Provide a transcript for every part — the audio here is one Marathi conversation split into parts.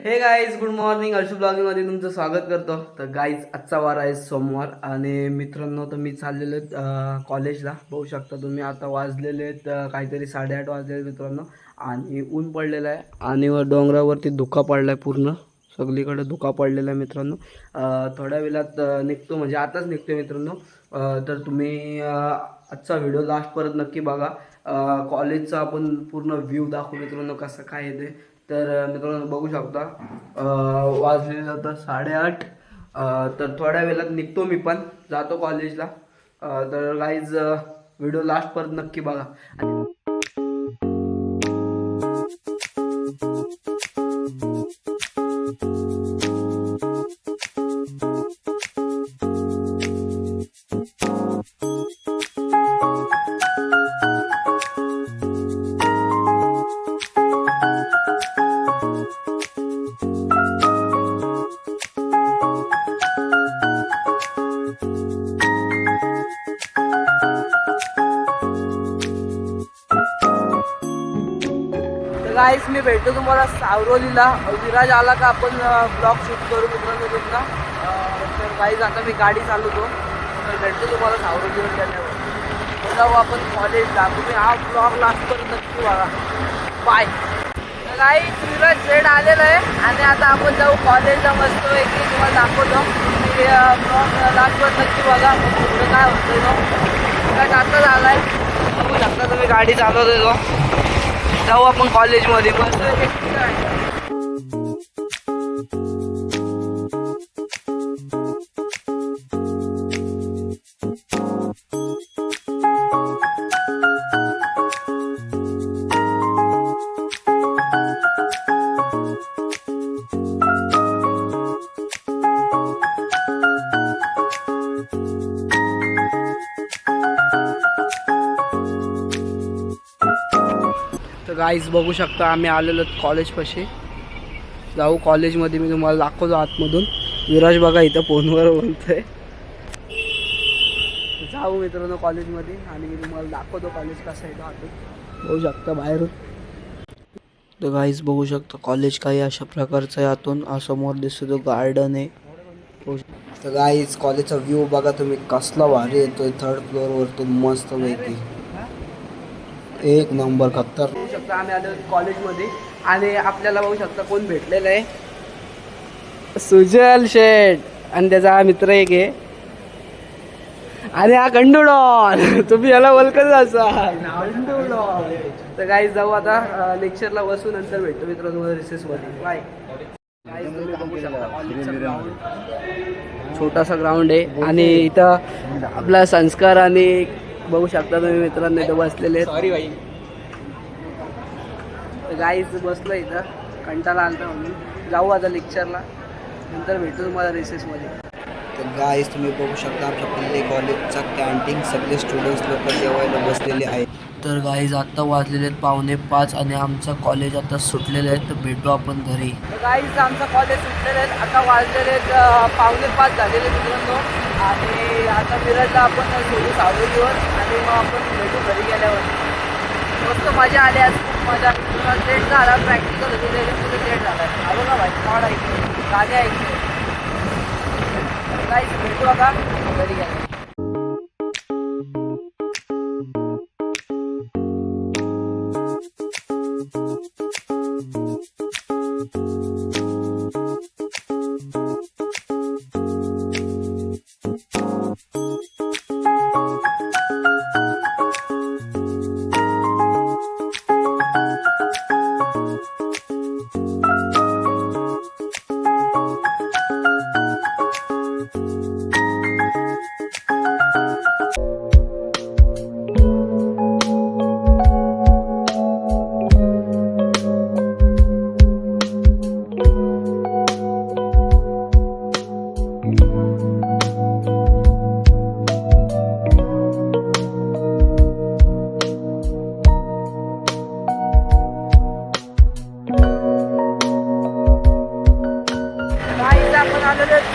हे गाईज गुड मॉर्निंग. अर्शू ब्लॉगिंगमध्ये तुमचं स्वागत करतो. तर गाईज आजचा वार आहे सोमवार आणि मित्रांनो तर मी चाललेलो कॉलेजला. बघू शकता तुम्ही आता वाजलेले आहेत काहीतरी 8:30 वाजलेले मित्रांनो. आणि ऊन पडलेलं आहे आणि डोंगरावरती धुका पडला आहे, पूर्ण सगळीकडे धुका पडलेला आहे मित्रांनो. थोड्या वेळात निघतो, म्हणजे आताच निघतो मित्रांनो. तर तुम्ही आजचा व्हिडिओ लास्टपर्यंत नक्की बघा. कॉलेजचा आपण पूर्ण व्ह्यू दाखवू मित्रांनो, कसं काय आहे ते. तर मित्रांनो बघू शकता वाजलेलं तर 8:30. तर थोड्या वेळात निघतो, मी पण जातो कॉलेजला. तर गाईज व्हिडिओ लास्टपर्यंत नक्की बघा. गाईस मी भेटतो तुम्हाला सावरोलीला. विराज आला का आपण ब्लॉग शूट करू मित्रांनो तुमचा. तर गाईज आता मी गाडी चालवतो, तर भेटतो तुम्हाला सावरोलीवर गेल्यावर. जाऊ आपण कॉलेजला. तुम्ही हा ब्लॉग लास्टपर्यंत नक्की बघा. बाय. तर गाईज विराज शेड आलेलं आहे आणि आता आपण जाऊ कॉलेजला. मस्त पैकी तुम्हाला दाखवतो. तुम्ही ब्लॉग लास्टपर्यंत नक्की बघा. पुढे काय होतं तो काय आता झाला आहे बघू शकता तुम्ही. गाडी चालवतोय तो. जाऊ आपण कॉलेजमध्ये. मस्त तर गाईज बघू शकता आम्ही आलेलो कॉलेजपाशी. जाऊ कॉलेजमध्ये, मी तुम्हाला दाखवतो आतमधून. विराज बघा इथं फोनवर बोलतोय. जाऊ मित्रांनो कॉलेजमध्ये आणि मी तुम्हाला दाखवतो कॉलेज कसं आहे आतून. बघू शकता बाहेरून. तर गाईज बघू शकता कॉलेज काही अशा प्रकारचं आहे आतून. समोर दिसतो तो गार्डन आहे. तर गाईज कॉलेजचा व्ह्यू बघा तुम्ही, कसला भारी येतोय. 3rd फ्लोअरवरतून मस्त पैकी एक नंबर खतर. बघू शकता आम्ही आलो कॉलेजमध्ये आणि आपल्याला बघू शकता कोण भेटलेलं आहे. सुजल शेठ आणि त्याचा हा मित्र एक आहे आणि हा गंडूडॉन. तुम्ही याला ओळखत असाल, गंडूडॉन. तर गाईज जाऊ आता लेक्चरला बसू, नंतर भेटतो मित्रांनो रिसेसमध्ये. बाय. गाईज तुम्ही बघू शकता कॉलेजचा ग्राउंड, छोटासा ग्राउंड आहे आणि इथं आपला संस्कार आणि बघू शकता तुम्ही मित्रांनो इथं बसलेले. सॉरी भाई. गाईज बसलं इथं, कंटाळा आलता म्हणून. जाऊ आता लेक्चरला, नंतर भेटू तुम्हाला रिसेसमध्ये. तर गाईज तुम्ही बघू शकता आमच्या पल्ले कॉलेजचा कॅन्टीन, सगळे स्टुडंट्स लोक जेवायला बसलेले आहेत. तर गाईज आत्ता वाजलेले आहेत 4:45 आणि आमचं कॉलेज आता सुटलेलं आहे. तर भेटू आपण घरी. तर गाईज आमचं कॉलेज सुटलेलं आहे, आता वाजलेले आहेत 4:45 झालेले मित्रांनो. आणि आता विराजला आपण सोडू सावलीवर आणि मग आपण भेटू घरी गेल्यावर. मस्त मजा आली आज, खूप मजा. लेट झाला, प्रॅक्टिकल होती त्याच्यामध्ये लेट झाला. आलो का भाई, कॉड ऐकतो, गाणे ऐकतो. काहीच भेटू बघा घरी गेल्या.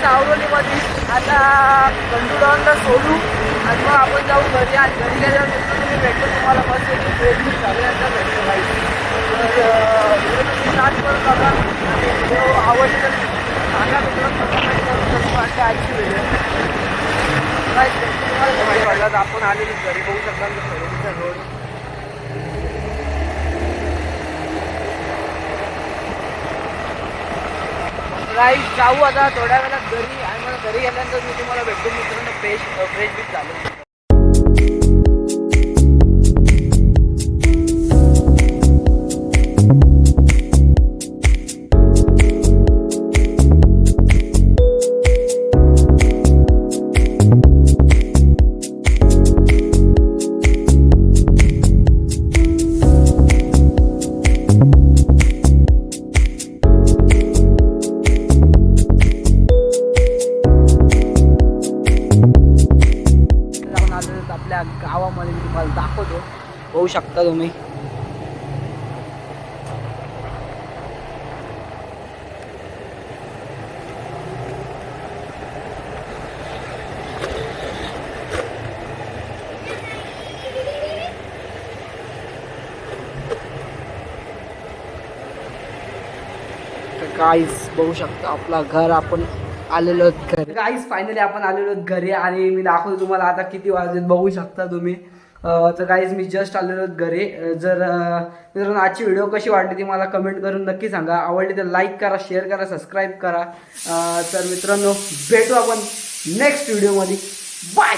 सावरोलीमध्ये. आता गंडूडॉनला सोडू आणि मग आपण जाऊ घरी. आणि घरी गेल्यावर तुम्ही भेटतो, तुम्हाला मस्त ट्रेन सगळ्यांचा भेटतो. तर स्टार्ट करून बघा आणि आलेलो घरी, बघू शकता आमच्या खरेदीचा रोड. गाईस जाऊ आता थोड्या वेळात घरी, आणि मला घरी गेल्यानंतर मी तुम्हाला भेटतो मित्रांनो फ्रेश बीच झालो. आपल्या गावामध्ये मी तुम्हाला दाखवतो, होऊ शकता तुम्ही. गाईस बघू शकता आपला घर, आपण आलेलो घरी. गाईस फायनली आपण आलेलो घरी, आणि मी दाखवतो तुम्हाला आता किती वाजलेत, बघू शकता तुम्ही. तर गाईज मी जस्ट आलेलो घरी. जर मित्रांनो आजची व्हिडिओ कशी वाटली ती मला कमेंट करून नक्की सांगा. आवडली तर लाईक करा, शेअर करा, सबस्क्राईब करा. तर मित्रांनो भेटू आपण नेक्स्ट व्हिडिओमध्ये. बाय.